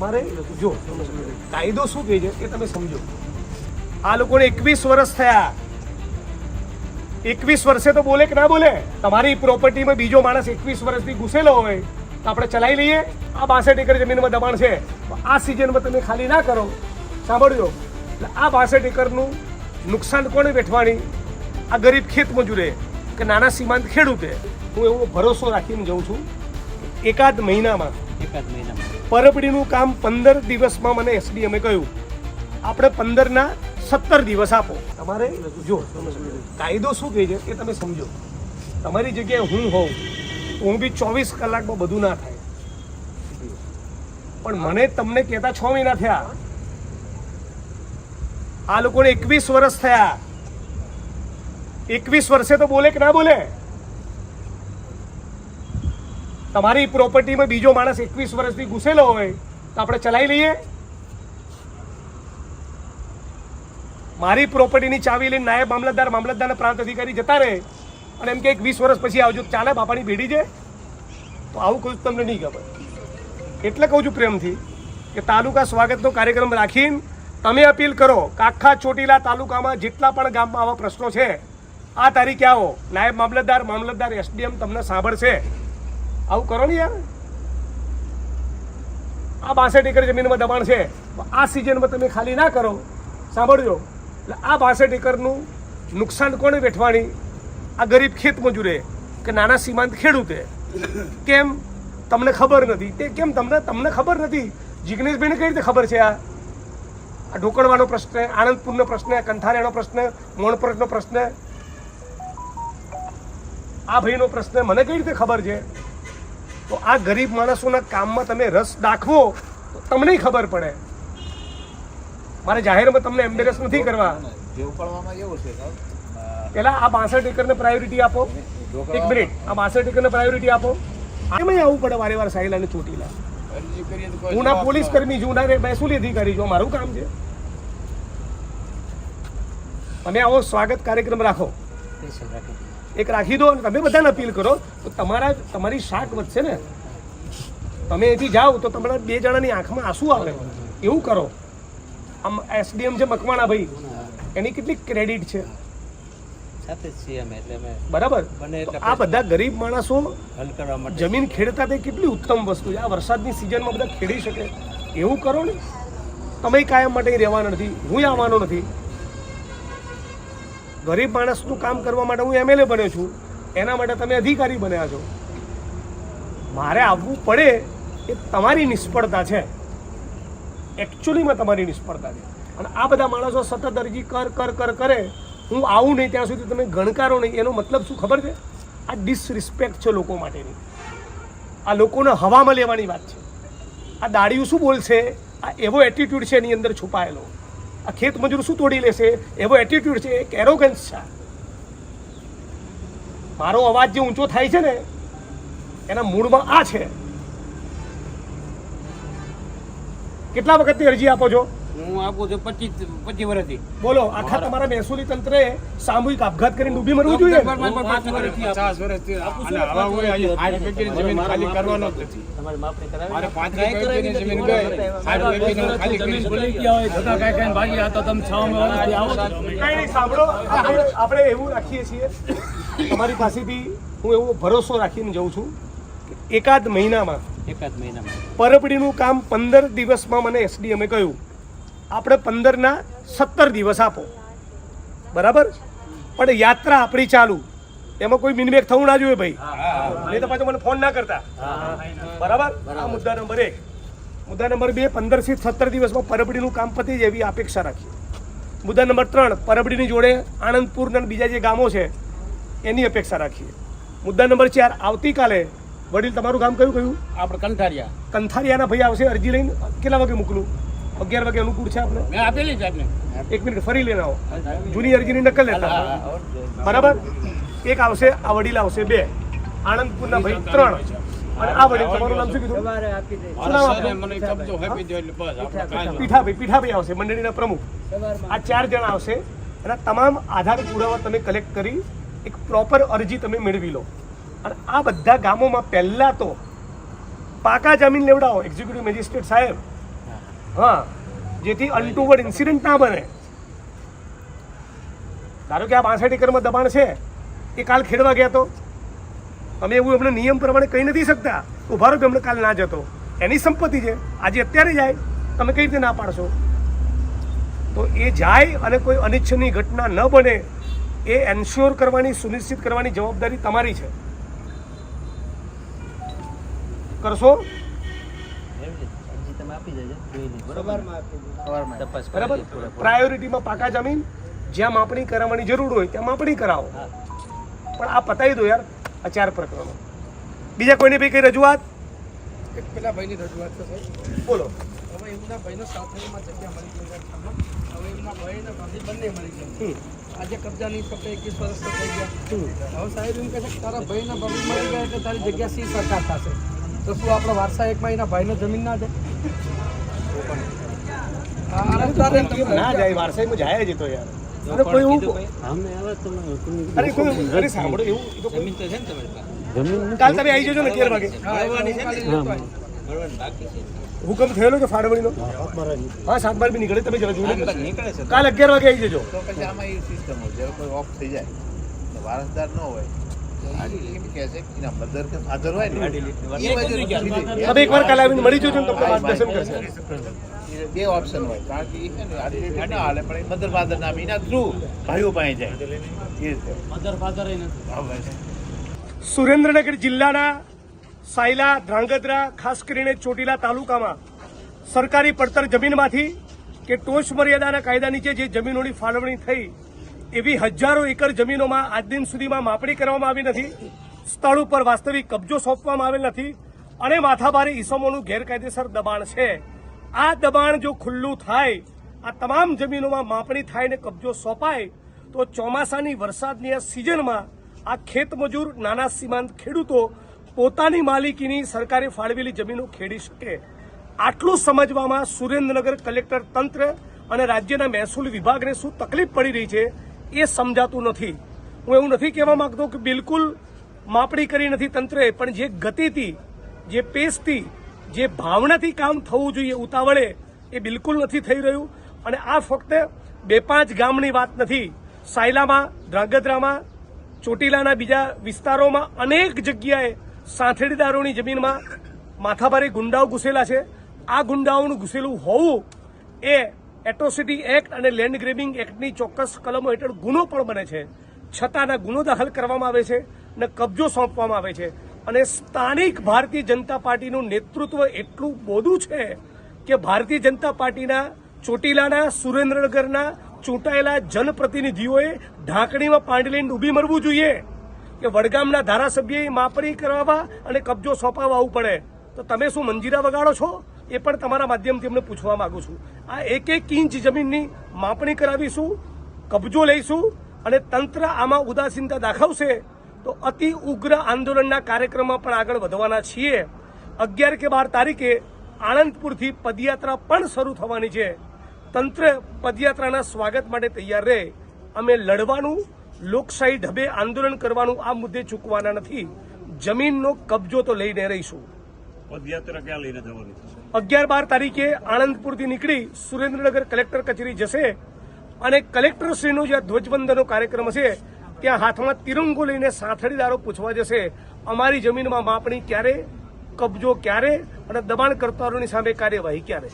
તમારે જો કાયદો શું કહે છે એ તમે સમજો. આ લોકોને 21 વર્ષ થયા. 21 વર્ષે તો બોલે કે ના બોલે? તમારી પ્રોપર્ટીમાં બીજો માણસ 21 વર્ષથી ઘૂસેલો હોય તો આપણે ચલાવી લઈએ. આ 62 એકર જમીનમાં દબાણ છે, આ સિઝનમાં તમે ખાલી ના કરો. સાંભળજો, એટલે આ 62 એકરનું નુકસાન કોને વેઠવાની? આ ગરીબ ખેત મજૂરે કે નાના સીમાંત ખેડૂતે. હું એવો ભરોસો રાખીને જઉં છું એકાદ મહિનામાં પરબડીનું કામ 15 દિવસમાં મને એસડીએમે કહ્યું આપણે 15ના 17 દિવસ આપો. તમારે જો કાયદો શું કહે છે એ તમે સમજો. તમારી જગ્યાએ હું હોઉં તો હું બી 24 કલાકમાં બધું ના થાય, પણ મને તમને કહેતા 6 મહિના થયા. આ લોકોને 21 વર્ષ થયા. 21 વર્ષે તો બોલે કે ના બોલે? તમારી પ્રોપર્ટીમાં બીજો માણસ 21 વર્ષથી ઘૂસેલો હોય તો આપણે ચલાવી લઈએ. મારી પ્રોપર્ટીની ચાવી લઈને નાયબ મામલતદારના પ્રાંત અધિકારી જતા રહે અને એમ કે 20 વર્ષ પછી આવજો. ચાલે બાપાની ભેડી છે? તો આવું કહું તમને નહીં ખબર. એટલે કહું છું પ્રેમથી કે તાલુકા સ્વાગતનો કાર્યક્રમ રાખીને તમે અપીલ કરો કે આખા ચોટીલા તાલુકામાં જેટલા પણ ગામમાં આવા પ્રશ્નો છે આ તારીખે આવો. નાયબ મામલતદાર એસડીએમ તમને સાંભળશે. આવું કરો ને યાર. આ 62 એકર જમીનમાં દબાણ છે, આ સિઝનમાં તમે ખાલી ના કરો. સાંભળજો, એટલે આ 62 એકરનું નુકસાન કોને વેઠવાની? આ ગરીબ ખેત મજૂરે કે નાના સીમાંત ખેડૂતે. કેમ તમને ખબર નથી? તે કેમ તમને ખબર નથી? જિગ્નેશભાઈને કઈ રીતે ખબર છે? આ ઢોકળવાનો પ્રશ્ન, આનંદપુરનો પ્રશ્ન, કંથારિયાનો પ્રશ્ન, મોણપરનો પ્રશ્ન, આ ભાઈનો પ્રશ્ન મને કઈ રીતે ખબર છે? તો આ ગરીબ માણસોના કામમાં તમે રસ દાખવો તો તમને ખબર પડે. મારે જાહેરમાં તમને એમ્બેરેસ નથી કરવા. પેલા આ 62 એકરને પ્રાયોરિટી આપો. એક મિનિટ, આ 62 એકરને પ્રાયોરિટી આપો. એમાં આવવું પડે વારે વાર સાહિલ અને ચોટીલા. હું ના પોલીસ કર્મી છું, ના મહેસૂલી અધિકારી છું, મારું કામ છે. તમે આવો સ્વાગત કાર્યક્રમ રાખો, એક રાખી દો અને તમે બધાને અપીલ કરો તો તમારી શાક વધશે ને. તમે અહીંથી જાઓ તો તમારા 2 જણાની આંખમાં આંસુ આવે એવું કરો. આમ એસડીએમ છે મકવાણા ભાઈ, એની કેટલી ક્રેડિટ છે બરાબર? આ બધા ગરીબ માણસો જમીન ખેડતા તે કેટલી ઉત્તમ વસ્તુ છે. આ વરસાદની સિઝનમાં બધા ખેડી શકે એવું કરો ને. તમે કાયમ માટે રહેવાના નથી, હું આવવાનો નથી. ગરીબ માણસનું કામ કરવા માટે હું એમએલએ બન્યો છું, એના માટે તમે અધિકારી બન્યા છો. મારે આવવું પડે એ તમારી નિષ્ફળતા છે. એકચ્યુઅલીમાં તમારી નિષ્ફળતા છે. અને આ બધા માણસો સતત અરજી કરે, હું આવું નહીં ત્યાં સુધી તમે ગણકારો નહીં. એનો મતલબ શું ખબર છે? આ ડિસરિસ્પેક્ટ છે લોકો માટેની. આ લોકોને હવામાં લેવાની વાત છે. આ દાડીયું શું બોલશે? આ એવો એટીટ્યુડ છે એની અંદર છુપાયેલો. આ ખેત મજૂર શું તોડી લેશે? એવો એટીટ્યુડ છે, એક એરોગન્સ છે. મારો અવાજ જે ઊંચો થાય છે ને એના મૂળમાં આ છે. કેટલા વખતની અરજી આપો છો? હું આપું છું 25 વર્ષથી. બોલો, આખા તમારા મહેસૂલી તંત્રે સામૂહિક આપઘાત કરીને ડૂબી મરવું જોઈએ? 50 વર્ષથી અને હવે હું આજ વ્યક્તિની જમીન ખાલી કરવાનો જ નથી. મારે 35 વ્યક્તિની જમીન ગઈ, આજ વ્યક્તિને ખાલી કરી ભૂલી ગયા હોય ધક્કા ખાઈને ભાગી આ તો તમે 6 વર્ષથી આવો છો. કઈ નહીં, સાંભળો, આપણે એવું રાખીએ છીએ તમારી પાસેથી હું એવો ભરોસો રાખીને જઉં છું કે એકાદ મહિનામાં પરબડીનું કામ 15 દિવસમાં મને એસડીએમે કહ્યું આપણે 15ના 17 દિવસ આપો. બરાબર? પણ યાત્રા આપણી ચાલુ, એમાં કોઈ મિનમેક થવું ના જોઈએ ભાઈ. નહીં તો પાછો મને ફોન ના કરતા. બરાબર? આ મુદ્દા નંબર 1. મુદ્દા નંબર 2, 15થી 17 દિવસમાં પરબડીનું કામ પતી જાય એવી અપેક્ષા રાખીએ. મુદ્દા નંબર 3, પરબડીની જોડે આનંદપુર અને બીજા જે ગામો છે એની અપેક્ષા રાખીએ. મુદ્દા નંબર 4, આવતીકાલે વડીલ તમારું ગામ કયું? આપણે કંથારિયાના ભાઈ આવશે અરજી લઈને. કેટલા વાગે મોકલું? 11 વાગે અનુકૂળ છે આપણે? મેં આપેલી છે આપને. એક મિનિટ, ફરી લઈને આવો. જૂની અરજીની નકલ લેતા. બરાબર? એક આવશે, આ વડીલ આવશે 2, આનંદપુરના ભાઈ 3 અને આ વડીલ. તમારું નામ શું કીધું? પીઠાભાઈ આવશે, મંડળીના પ્રમુખ. આ 4 જણા આવશે અને તમામ આધાર પુરાવા તમે કલેક્ટ કરી એક પ્રોપર અરજી તમે મેળવી લો. અને આ બધા ગામોમાં પહેલાં તો પાકા જમીન લેવડાવો. એક્ઝિક્યુટિવ મેજિસ્ટ્રેટ સાહેબ, હા, જેથી અનટુવર્ડ ઇન્સિડન્ટ ના બને. ધારો કે આ 62 એકરમાં દબાણ છે, એ કાલ ખેડવા ગયા તો અમે એવું એમને નિયમ પ્રમાણે કહી નથી શકતા, ઉભા રહો કે અમને કાલ ના જતો, એની સંપત્તિ છે, આજે અત્યારે જાય, તમે કઈ રીતે ના પાડશો? તો એ જાય અને કોઈ અનિચ્છનીય ઘટના ન બને એ એન્શ્યોર કરવાની, સુનિશ્ચિત કરવાની જવાબદારી તમારી છે. કરશો? બરાબર. પ્રાયોરિટીમાં પાકા જમીન, જ્યાં માપણી કરાવવાની જરૂર હોય ત્યાં માપણી કરાવો, પણ આ પતાવી દો યાર આ 4 પ્રકરણો. બીજા કોઈને બી કઈ રજૂઆત? એક પેલા ભાઈની રજૂઆત છે સાહેબ. બોલો. હવે એમના ભાઈને સાથળીમાં જગ્યા મળી ગઈ છે. હવે એમના ભાઈને ભાભી બંને મળી ગયા. આજે કબજા નહીં થતો 21 વર્ષ તો થઈ ગયા. હવે સાહેબ એમ કહે છે કે તારા ભાઈને ભાભી મળી ગયા એટલે તારી જગ્યા સી સરકાર થશે. તો શું આપણા વારસા એકમાં એના ભાઈનો જમીન ના જાય? ના જાય, વારસાઈમાં જાય જ તો યાર. અરે કોઈ એવું અરે કોઈ અરે સાંભળો, એવું તો જમીન તો છે ને તમારી પાસે. કાલ તમે આવી જજો ને 11 વાગે. હુકમ થયેલો કે ફાળવણીનો? હા, 7 બાર બી નીકળે, તમે જરા જોઈ લો. કાલ 11 વાગે આવી જજો. તો પછી આમાં એ સિસ્ટમ હોય, જ્યારે કોઈ ઓફ થઈ જાય તો વારસદાર ન હોય તો એમ કહે છે કે એના મધર કે ફાધર હોય ને તમે એકવાર કાલે આવીને મળી જજો ને તમને માર્ગદર્શન કરશે. એ 2 ઓપ્શન હોય, કારણ કે એ છે ને આર્ટિફિશિયલ ના હાલે, પણ એ મધર ફાધર નામ એના થ્રુ ભાઈઓ પાસે જાય એ રીતે. સુરેન્દ્રનગર જિલ્લાના સાયલા, ધ્રાંગધ્રા, ખાસ કરીને ચોટીલા તાલુકામાં સરકારી પડતર જમીનમાંથી કે ટોચ મર્યાદાના કાયદા નીચે જે જમીનોની ફાળવણી થઈ એવી હજારો એકર જમીનોમાં આજ દિન સુધીમાં માપણી કરવામાં આવી નથી, સ્થળ ઉપર વાસ્તવિક કબજો સોંપવામાં આવેલ નથી અને માથાભારે ઈસમોનું ગેરકાયદેસર દબાણ છે. આ દબાણ જો ખુલ્લું થાય, આ તમામ જમીનોમાં માપણી થાય ને કબજો સોંપાય તો ચોમાસાની વરસાદની આ સિઝનમાં આ ખેતમજૂર, નાના સીમાંત ખેડૂતો પોતાની માલિકીની સરકારે ફાળવેલી જમીનો ખેડી શકે. આટલું સમજવામાં સુરેન્દ્રનગર કલેક્ટર તંત્ર અને રાજ્યના મહેસૂલ વિભાગને શું તકલીફ પડી રહી છે એ સમજાતું નથી. હું એવું નથી કહેવા માંગતો કે બિલકુલ માપણી કરી નથી તંત્રએ, પણ જે ગતિથી, જે પેસથી, જે ભાવનાથી કામ થવું જોઈએ ઉતાવળે, એ બિલકુલ નથી થઈ રહ્યું. અને આ ફક્ત 2-5 ગામની વાત નથી. સાયલામાં, ધ્રાંગધ્રામાં, ચોટીલાના બીજા વિસ્તારોમાં અનેક જગ્યાએ સાંથેડીદારોની જમીનમાં માથાભારે ગુંડાઓ ઘૂસેલા છે. આ ગુંડાઓનું ઘૂસેલું હોવું એ એટ્રોસિટી એક્ટ અને લેન્ડ ગ્રેબિંગ એક્ટની ચોક્કસ કલમો હેઠળ ગુનો પણ બને છે. છતાંના ગુનો દાખલ કરવામાં આવે છે અને કબજો સોંપવામાં આવે છે. અને સ્થાનિક ભારતીય જનતા પાર્ટીનું નેતૃત્વ એટલું બોધું છે કે ભારતીય જનતા પાર્ટીના ચોટીલાના, સુરેન્દ્રનગરના ચૂંટાયેલા જનપ્રતિનિધિઓએ ઢાંકણીમાં પાંડી લઈને ઊભી મરવું જોઈએ કે વડગામના ધારાસભ્યએ માપણી કરાવવા અને કબજો સોંપાવવા આવવું પડે. તો તમે શું મંજીરા વગાડો છો? એ પણ તમારા માધ્યમથી અમને પૂછવા માંગુ છું. આ 1 ઇંચ જમીનની માપણી કરાવીશું, કબજો લઈશું અને તંત્ર આમાં ઉદાસીનતા દાખવશે તો અતિ ઉગ્ર આંદોલનના કાર્યક્રમમાં પણ આગળ વધવાના છીએ. 11 કે 12 તારીખે આણંદપુરથી પદયાત્રા પણ શરૂ થવાની છે. તંત્ર પદયાત્રાના સ્વાગત માટે તૈયાર રહે. અમે લડવાનું, લોકશાહી ઢબે આંદોલન કરવાનું આ મુદ્દે ચૂકવાના નથી. જમીનનો કબજો તો લઈને રહીશું. પદયાત્રા ક્યાં લઈને જવાની છે? 11-12 તારીખે આણંદપુરથી નીકળી સુરેન્દ્રનગર કલેક્ટર કચેરી જશે અને કલેક્ટરશ્રીનો જે ધ્વજવંદનનો કાર્યક્રમ હશે ત્યાં હાથમાં તિરંગો લઈને સાંથડીદારો પૂછવા જશે અમારી જમીનમાં માપણી ક્યારે, કબજો ક્યારે અને દબાણકર્તાઓની સામે કાર્યવાહી ક્યારે.